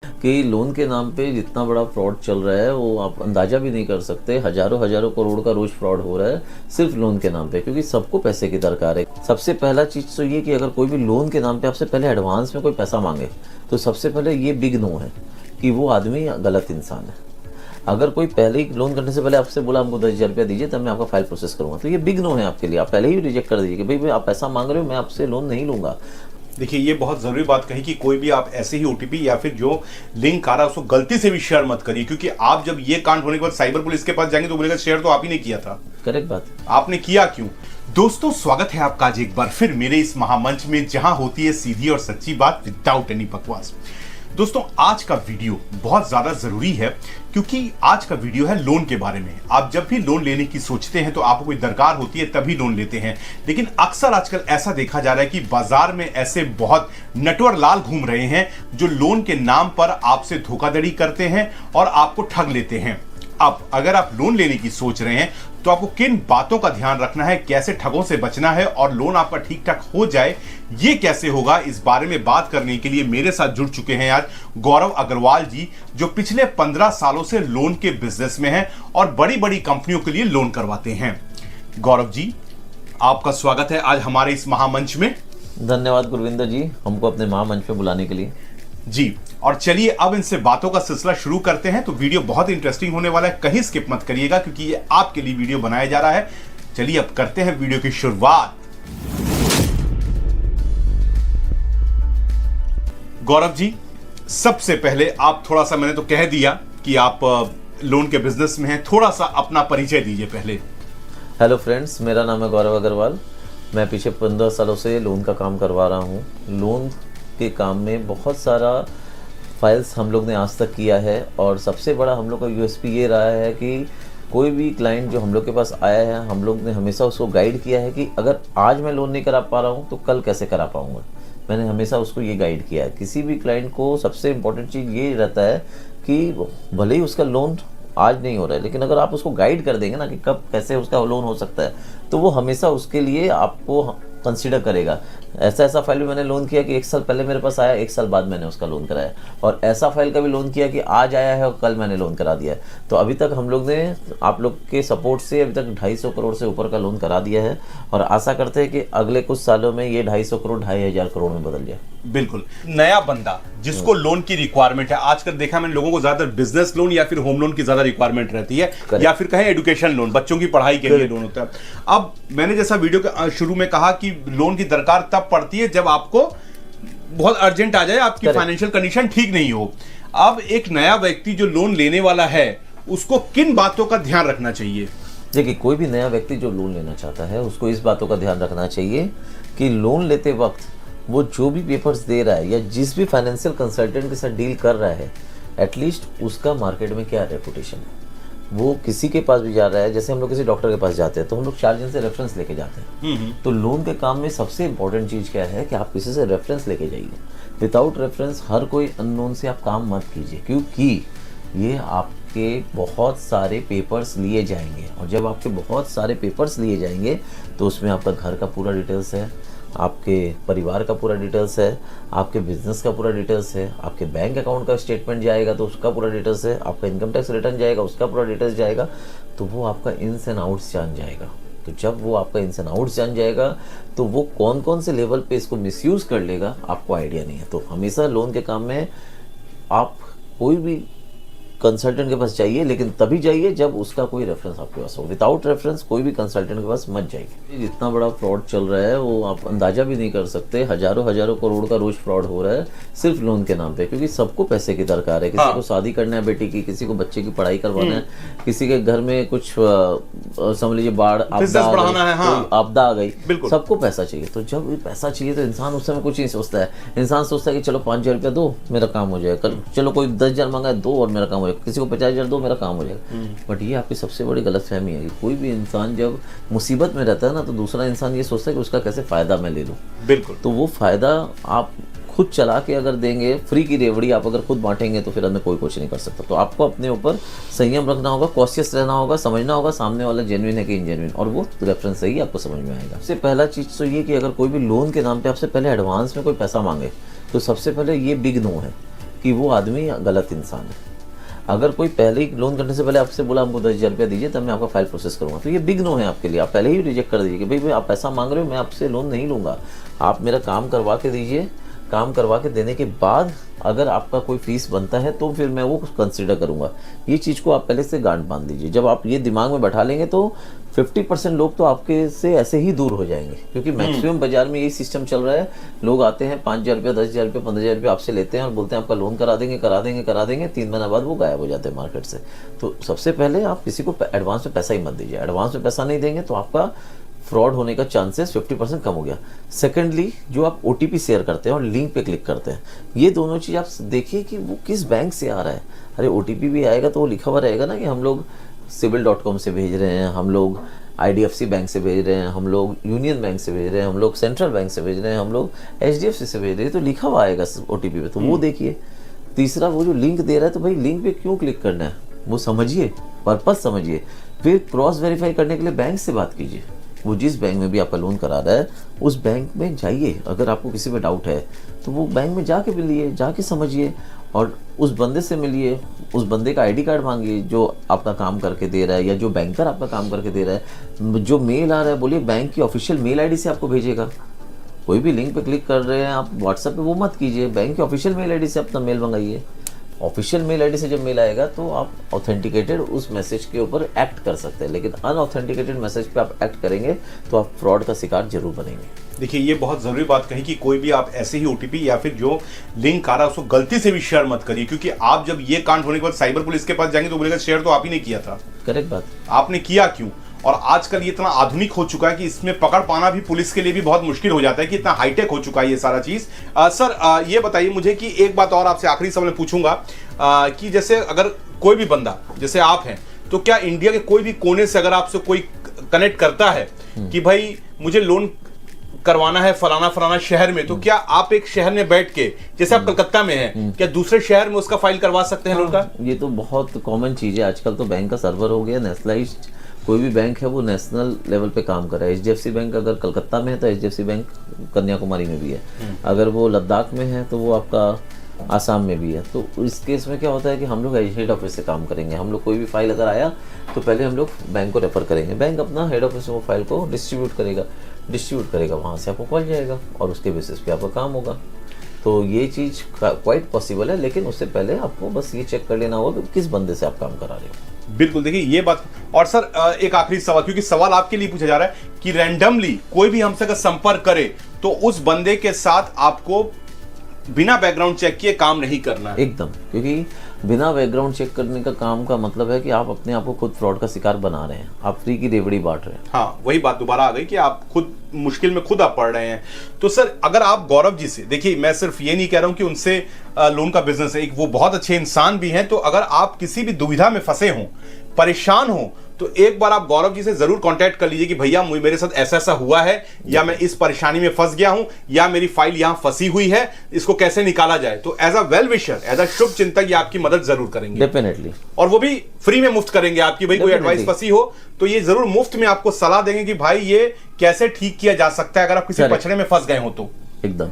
कि लोन के नाम पे जितना बड़ा फ्रॉड चल रहा है वो आप अंदाज़ा भी नहीं कर सकते। हजारों हजारों करोड़ का रोज फ्रॉड हो रहा है सिर्फ लोन के नाम पे, क्योंकि सबको पैसे की दरकार है। सबसे पहला चीज़ तो ये कि अगर कोई भी लोन के नाम पे आपसे पहले एडवांस में कोई पैसा मांगे तो सबसे पहले ये बिग नो है कि वो आदमी गलत इंसान है। अगर कोई पहले ही लोन करने से पहले आपसे बोला हमको 10,000 रुपया दीजिए तब मैं आपका फाइल प्रोसेस करूँगा, तो ये बिग नो है आपके लिए। आप पहले ही रिजेक्ट कर दीजिए कि भाई आप पैसा मांग रहे हो, मैं आपसे लोन नहीं लूँगा। देखिए, ये बहुत जरूरी बात कही कि कोई भी आप ऐसे ही ओटीपी या फिर जो लिंक आ रहा है उसको गलती से भी शेयर मत करिए, क्योंकि आप जब ये कांड होने के बाद साइबर पुलिस के पास जाएंगे तो बोलेगा शेयर तो आप ही ने किया था। करेक्ट बात। आपने किया क्यों? दोस्तों, स्वागत है आपका आज एक बार फिर मेरे इस महामंच में, जहां होती है सीधी और सच्ची बात विदाउट एनी बकवास। दोस्तों, आज का वीडियो बहुत ज्यादा जरूरी है क्योंकि आज का वीडियो है लोन के बारे में। आप जब भी लोन लेने की सोचते हैं तो आपको कोई दरकार होती है तभी लोन लेते हैं, लेकिन अक्सर आजकल ऐसा देखा जा रहा है कि बाजार में ऐसे बहुत नटवर लाल घूम रहे हैं जो लोन के नाम पर आपसे धोखाधड़ी करते हैं और आपको ठग लेते हैं। अब अगर आप लोन लेने की सोच रहे हैं तो आपको किन बातों का ध्यान रखना है, कैसे ठगों से बचना है और लोन आपका ठीक ठाक हो जाए ये कैसे होगा, इस बारे में बात करने के लिए मेरे साथ जुड़ चुके हैं आज गौरव अग्रवाल जी, जो पिछले 15 सालों से लोन के बिजनेस में हैं और बड़ी बड़ी कंपनियों के लिए लोन करवाते हैं। गौरव जी, आपका स्वागत है आज हमारे इस महामंच में। धन्यवाद गुरविंदर जी, हमको अपने महामंच पे बुलाने के लिए। जी, और चलिए अब इनसे बातों का सिलसिला शुरू करते हैं। तो वीडियो बहुत इंटरेस्टिंग होने वाला है, कहीं स्किप मत करिएगा क्योंकि ये आपके लिए वीडियो बनाया जा रहा है। चलिए अब करते हैं वीडियो की शुरुआत। गौरव जी, सबसे पहले आप थोड़ा सा, मैंने तो कह दिया कि आप लोन के बिजनेस में हैं, थोड़ा सा अपना परिचय दीजिए पहले। हेलो फ्रेंड्स, मेरा नाम है गौरव अग्रवाल। मैं पीछे 15 सालों से लोन का काम करवा रहा हूँ। लोन के काम में बहुत सारा फाइल्स हम लोग ने आज तक किया है और सबसे बड़ा हम लोग का यूएसपी ये रहा है कि कोई भी क्लाइंट जो हम लोग के पास आया है, हम लोग ने हमेशा उसको गाइड किया है कि अगर आज मैं लोन नहीं करा पा रहा हूँ तो कल कैसे करा पाऊँगा। मैंने हमेशा उसको ये गाइड किया है। किसी भी क्लाइंट को सबसे इम्पोर्टेंट चीज़ ये रहता है कि भले ही उसका लोन आज नहीं हो रहा है, लेकिन अगर आप उसको गाइड कर देंगे ना कि कब कैसे उसका लोन हो सकता है, तो वो हमेशा उसके लिए आपको कंसीडर करेगा। ऐसा फाइल भी मैंने लोन किया कि 1 साल पहले मेरे पास आया, 1 साल बाद मैंने उसका लोन कराया, और ऐसा फाइल का भी लोन किया कि आज आया है और कल मैंने लोन करा दिया है। तो अभी तक हम लोग ने आप लोग के सपोर्ट से अभी तक 250 करोड़ से ऊपर का लोन करा दिया है और आशा करते हैं कि अगले कुछ सालों में ये 250 करोड़ 2,500 करोड़ में बदल जाए। बिल्कुल। नया बंदा जिसको लोन की रिक्वायरमेंट है, आजकल देखा मैंने लोगों को ज्यादातर बिजनेस लोन या फिर होम लोन की ज्यादा रिक्वायरमेंट रहती है, या फिर कहें एजुकेशन लोन, बच्चों की पढ़ाई के लिए लोन होता है। अब मैंने जैसा वीडियो के शुरू में कहा कि लोन की दरकार तब पड़ती है जब आपको बहुत अर्जेंट आ जाए, आपकी फाइनेंशियल कंडीशन ठीक नहीं हो। अब एक नया व्यक्ति जो लोन लेने वाला है उसको किन बातों का ध्यान रखना चाहिए? देखिए, कोई भी नया व्यक्ति जो लोन लेना चाहता है उसको इस बातों का ध्यान रखना चाहिए कि लोन लेते वक्त वो जो भी पेपर्स दे रहा है या जिस भी फाइनेंशियल कंसल्टेंट के साथ डील कर रहा है, एटलीस्ट उसका मार्केट में क्या रेपुटेशन है। वो किसी के पास भी जा रहा है, जैसे हम लोग किसी डॉक्टर के पास जाते हैं तो हम लोग 4 जन से रेफरेंस लेके जाते हैं। तो लोन के काम में सबसे इंपॉर्टेंट चीज़ क्या है कि आप किसी से रेफरेंस लेके जाइए। विदाउट रेफरेंस हर कोई अननोन से आप काम मत कीजिए, क्योंकि ये आपके बहुत सारे पेपर्स लिए जाएंगे, और जब आपके बहुत सारे पेपर्स लिए जाएंगे तो उसमें आपका घर का पूरा डिटेल्स है, आपके परिवार का पूरा डिटेल्स है, आपके बिजनेस का पूरा डिटेल्स है, आपके बैंक अकाउंट का स्टेटमेंट जाएगा तो उसका पूरा डिटेल्स है, आपका इनकम टैक्स रिटर्न जाएगा उसका पूरा डिटेल्स जाएगा, तो वो आपका इन्स एंड आउट्स जान जाएगा। तो जब वो आपका इन्स एंड आउट्स जान जाएगा तो वो कौन कौन से लेवल पे इसको मिसयूज़ कर लेगा आपको आइडिया नहीं है। तो हमेशा लोन के काम में आप कोई भी कंसल्टेंट के पास जाइए, लेकिन तभी जाइए जब उसका कोई रेफरेंस आपके पास हो। विदाउट रेफरेंस कोई भी कंसल्टेंट के पास मत जाइए। जितना बड़ा फ्रॉड चल रहा है वो आप अंदाज़ा भी नहीं कर सकते। हजारों हजारों करोड़ का रोज फ्रॉड हो रहा है सिर्फ लोन के नाम पे, क्योंकि सबको पैसे की दरकार है। किसी को शादी करना है बेटी की, किसी को बच्चे की पढ़ाई करवाना है, किसी के घर में कुछ समझ लीजिए बाढ़ आपदा आ गई, सबको पैसा चाहिए। तो जब पैसा चाहिए तो इंसान उस समय कुछ नहीं सोचता है। इंसान सोचता है कि चलो 5,000 रुपया दो मेरा काम हो जाएगा, चलो कोई 10,000 मांगा है दो और मेरा काम हो जाएगा, किसी को 50,000 दो मेरा काम हो जाएगा। बट ये आपकी सबसे बड़ी गलतफहमी है कि कोई भी इंसान जब मुसीबत में रहता है ना तो दूसरा इंसान ये सोचता है कि उसका कैसे फ़ायदा मैं ले लूँ। बिल्कुल। तो वो फ़ायदा आप खुद चला के अगर देंगे, फ्री की रेवड़ी आप अगर खुद बांटेंगे तो फिर हमें कोई कुछ नहीं कर सकता। तो आपको अपने ऊपर संयम रखना होगा, कॉशियस रहना होगा, समझना होगा सामने वाला जेन्युइन है कि इनजेन्युइन, और वो रेफरेंस से ही आपको समझ में आएगा। सबसे पहला चीज़ तो ये कि अगर कोई भी लोन के नाम पे आपसे पहले एडवांस में कोई पैसा मांगे तो सबसे पहले ये बिग नो है कि वो आदमी गलत इंसान है। अगर कोई पहले ही लोन करने से पहले आपसे बोला हमको 10,000 रुपया दीजिए तब मैं आपका फाइल प्रोसेस करूँगा, तो ये बिग नो है आपके लिए। आप पहले ही रिजेक्ट कर दीजिए कि भाई आप पैसा मांग रहे हो, मैं आपसे लोन नहीं लूँगा, आप मेरा काम करवा के दीजिए। काम करवा के देने के बाद अगर आपका कोई फीस बनता है तो फिर मैं वो कंसिडर करूँगा। ये चीज़ को आप पहले से गांठ बांध दीजिए। जब आप ये दिमाग में बैठा लेंगे तो 50% लोग तो आपके से ऐसे ही दूर हो जाएंगे, क्योंकि मैक्सिमम बाजार में यही सिस्टम चल रहा है। लोग आते हैं 5,000 रुपया, 10,000 रुपया, 15,000 रुपया आपसे लेते हैं और बोलते हैं आपका लोन करा देंगे, करा देंगे, करा देंगे। 3 महीना बाद वो गायब हो जाते हैं मार्केट से। तो सबसे पहले आप किसी को एडवांस में पैसा ही मत दीजिए। एडवांस में पैसा नहीं देंगे तो आपका फ्रॉड होने का चांसेस 50% कम हो गया। सेकेंडली, जो आप OTP शेयर करते हैं और लिंक पे क्लिक करते हैं, ये दोनों चीज़ आप देखिए कि वो किस बैंक से आ रहा है। अरे OTP भी आएगा तो वो लिखा हुआ रहेगा ना कि हम लोग civil.com से भेज रहे हैं, हम लोग IDFC बैंक से भेज रहे हैं, हम लोग यूनियन बैंक से भेज रहे हैं, हम लोग सेंट्रल बैंक से भेज रहे हैं, हम लोग HDFC से भेज रहे हैं, तो लिखा हुआ आएगा OTP पे, तो वो देखिए। तीसरा, वो जो लिंक दे रहा है तो भाई लिंक पे क्यों क्लिक करना है वो समझिए, पर्पस समझिए। फिर क्रॉस वेरीफाई करने के लिए बैंक से बात कीजिए। वो जिस बैंक में भी आपका लोन करा रहा है उस बैंक में जाइए। अगर आपको किसी पे डाउट है तो वो बैंक में जाके मिलिए, जाके समझिए और उस बंदे से मिलिए। उस बंदे का ID कार्ड मांगिए जो आपका काम करके दे रहा है, या जो बैंकर आपका काम करके दे रहा है। जो मेल आ रहा है बोलिए बैंक की ऑफिशियल मेल ID से आपको भेजेगा। कोई भी लिंक पे क्लिक कर रहे हैं आप व्हाट्सएप पे, वो मत कीजिए, बैंक की ऑफिशियल मेल ID से अपना मेल मंगाइए। ऑफिशियल मेल ID से जब मेल आएगा तो आप ऑथेंटिकेटेड उस मैसेज के ऊपर एक्ट कर सकते हैं, लेकिन अनऑथेंटिकेटेड मैसेज पे आप एक्ट करेंगे तो आप फ्रॉड का शिकार जरूर बनेंगे। देखिए, ये बहुत जरूरी बात कही कि कोई भी आप ऐसे ही OTP या फिर जो लिंक आ रहा है उसको गलती से भी शेयर मत करिए, क्योंकि आप जब ये कांड होने के बाद साइबर पुलिस के पास जाएंगे तो बोलेगा शेयर तो आप ही ने किया था। करेक्ट बात। आपने किया क्यों? और आजकल ये इतना आधुनिक हो चुका है कि इसमें पकड़ पाना भी पुलिस के लिए भी बहुत मुश्किल हो जाता है कि इतना हाईटेक हो चुका है ये सारा चीज। सर, ये बताइए मुझे कि एक बात और आपसे आखिरी सवाल पूछूंगा कि जैसे अगर कोई भी बंदा जैसे आप हैं, तो क्या इंडिया के कोई भी कोने से अगर आपसे कोई कनेक्ट करता है कि भाई मुझे लोन करवाना है फलाना फलाना शहर में, तो क्या आप एक शहर में बैठ के, जैसे आप कलकत्ता में हैं, क्या दूसरे शहर में उसका फाइल करवा सकते हैं लोन का? ये तो बहुत कॉमन चीज है। आजकल तो बैंक का सर्वर हो गया नेशनलाइज्ड। कोई भी बैंक है वो नेशनल लेवल पे काम कर रहा है। HDFC बैंक अगर कलकत्ता में है तो HDFC बैंक कन्याकुमारी में भी है। अगर वो लद्दाख में है तो वो आपका आसाम में भी है। तो इस केस में क्या होता है कि हम लोग हेड ऑफिस से काम करेंगे। हम लोग कोई भी फाइल अगर आया तो पहले हम लोग बैंक को रेफर करेंगे, बैंक अपना हेड ऑफिस में वो फाइल को डिस्ट्रीब्यूट करेगा, वहाँ से आपको कॉल जाएगा और उसके बेसिस पे आपका काम होगा। तो ये चीज़ क्वाइट पॉसिबल है, लेकिन उससे पहले आपको बस ये चेक कर लेना होगा कि किस बंदे से आप काम करा रहे हो। बिल्कुल, देखिए ये बात। और सर, एक आखिरी सवाल, क्योंकि सवाल आपके लिए पूछा जा रहा है कि रैंडमली कोई भी हमसे अगर संपर्क करे तो उस बंदे के साथ आपको बिना बैकग्राउंड चेक किए काम नहीं करना है एकदम, क्योंकि बिना बैकग्राउंड चेक करने का काम का मतलब है कि आप अपने आप को खुद फ्रॉड का शिकार बना रहे हैं, आप फ्री की रेवड़ी बांट रहे हैं। हाँ, वही बात दोबारा आ गई कि आप खुद मुश्किल में खुद आप पड़ रहे हैं। तो सर, अगर आप गौरव जी से, देखिए मैं सिर्फ ये नहीं कह रहा हूं कि उनसे लोन का बिजनेस है, वो बहुत अच्छे इंसान भी हैं, तो अगर आप किसी भी दुविधा में फंसे हों, परेशान हो, तो एक बार आप गौरव जी से जरूर कांटेक्ट कर लीजिए कि भैया मेरे साथ ऐसा ऐसा हुआ है, या मैं इस परेशानी में फंस गया हूं, या मेरी फाइल यहां फंसी हुई है, इसको कैसे निकाला जाए। तो as a well wisher, as a शुभ चिंतक, ये आपकी मदद जरूर करेंगे डेफिनेटली, और वो भी फ्री में, मुफ्त करेंगे आपकी। भाई कोई एडवाइस फंसी हो तो ये जरूर मुफ्त में आपको सलाह देंगे कि भाई ये कैसे ठीक किया जा सकता है अगर आप किसी पछड़े में फंस गए हो तो। एकदम।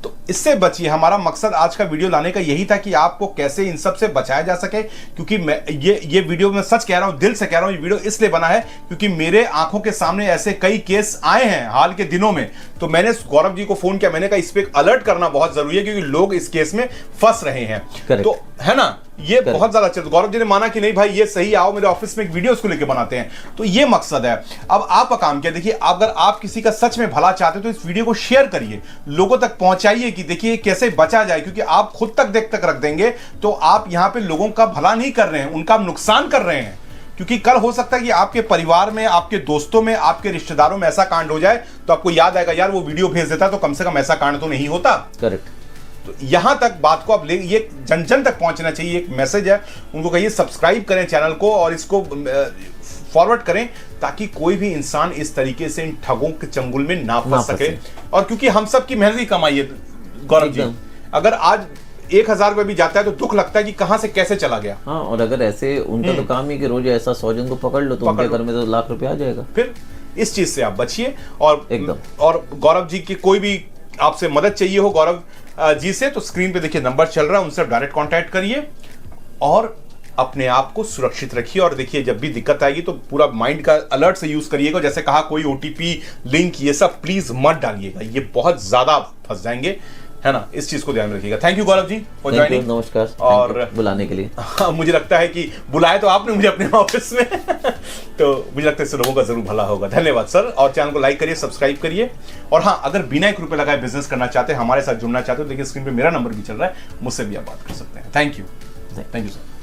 तो इससे बचिए। हमारा मकसद आज का वीडियो लाने का यही था कि आपको कैसे इन सब से बचाया जा सके, क्योंकि मैं ये वीडियो में सच कह रहा हूं, दिल से कह रहा हूं, ये वीडियो इसलिए बना है क्योंकि मेरे आंखों के सामने ऐसे कई केस आए हैं हाल के दिनों में। तो मैंने गौरव जी को फोन किया, मैंने कहा इस पे अलर्ट करना बहुत जरूरी है क्योंकि लोग इस केस में फंस रहे हैं। तो है ना, ये बहुत ज्यादा अच्छा। गौरव जी ने माना कि नहीं भाई ये सही, आओ मेरे ऑफिस में एक वीडियो इसको लेके बनाते हैं। तो ये मकसद है। अब आपका काम क्या, देखिए अगर आप किसी का सच में भला चाहते हो तो इस वीडियो को शेयर करिए, लोगों तक पहुंचाइए कि देखिए कैसे बचा जाए, क्योंकि आप खुद तक रख देंगे तो आप यहां पे लोगों का भला नहीं कर रहे हैं, उनका नुकसान कर रहे हैं। क्योंकि कल हो सकता है कि आपके परिवार में, आपके दोस्तों में, आपके रिश्तेदारों में ऐसा कांड हो जाए तो आपको याद आएगा यार वो वीडियो भेज देता तो कम से कम ऐसा कांड तो नहीं होता। करेक्ट। तो यहां तक बात को अब ये जन जन तक पहुंचना चाहिए। एक मैसेज है, उनको कहिए सब्सक्राइब करें चैनल को और इसको फॉरवर्ड करें ताकि कोई भी इंसान इस तरीके से इन ठगों के चंगुल में ना फंस सके। और क्योंकि हम सब की मेहनत की कमाई है गौरव जी, अगर आज 1,000 रुपए भी जाता है तो दुख लगता है कि कहां से कैसे चला गया। हाँ, और अगर ऐसे उनका तो काम ही कि रोज ऐसा 100 जन को पकड़ लो तो उनके घर में तो लाख रुपए आ जाएगा। फिर इस चीज से आप बचिए। और एकदम। और गौरव जी की कोई भी आपसे मदद चाहिए हो गौरव जी से, तो स्क्रीन पे देखिए नंबर चल रहा है, उनसे डायरेक्ट कांटेक्ट करिए और अपने आप को सुरक्षित रखिए। और देखिए जब भी दिक्कत आएगी तो पूरा माइंड का अलर्ट से यूज करिएगा। जैसे कहा कोई ओटीपी लिंक ये सब प्लीज मत डालिएगा, ये बहुत ज्यादा फंस जाएंगे, है ना, इस चीज को ध्यान रखिएगा। Thank you Gaurav ji for joining. नमस्कार और बुलाने के लिए। हाँ, मुझे लगता है कि बुलाए तो आपने मुझे अपने ऑफिस में तो मुझे लगता है इससे लोगों का जरूर भला होगा। धन्यवाद सर, और चैनल को लाइक करिए, सब्सक्राइब करिए। और हाँ, अगर बिना ₹1 लगाए बिजनेस करना चाहते हैं, हमारे साथ जुड़ना चाहते हो, देखिए स्क्रीन पे मेरा नंबर भी चल रहा है, मुझसे भी आप बात कर सकते हैं। Thank you sir.